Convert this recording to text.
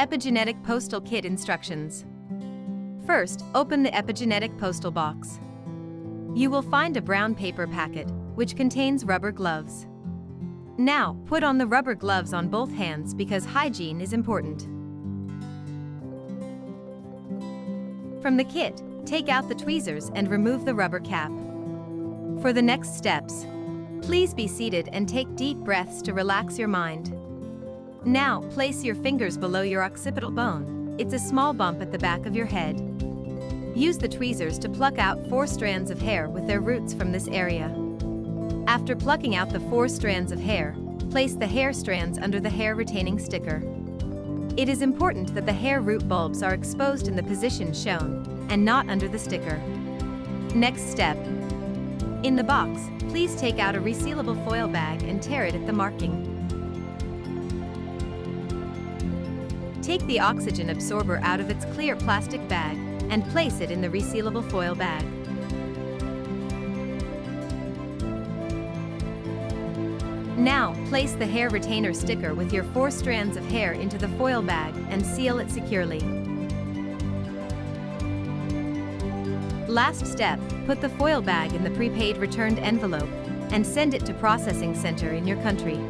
Epigenetic Postal Kit Instructions. First, open the Epigenetic Postal box. You will find a brown paper packet, which contains rubber gloves. Now, put on the rubber gloves on both hands because hygiene is important. From the kit, take out the tweezers and remove the rubber cap. For the next steps, please be seated and take deep breaths to relax your mind. Now, place your fingers below your occipital bone. It's a small bump at the back of your head. Use the tweezers to pluck out 4 strands of hair with their roots from this area. After plucking out the 4 strands of hair, place the hair strands under the hair retaining sticker. It is important that the hair root bulbs are exposed in the position shown, and not under the sticker. Next step. In the box, please take out a resealable foil bag and tear it at the marking. Take the oxygen absorber out of its clear plastic bag and place it in the resealable foil bag. Now, place the hair retainer sticker with your 4 strands of hair into the foil bag and seal it securely. Last step, put the foil bag in the prepaid returned envelope and send it to processing center in your country.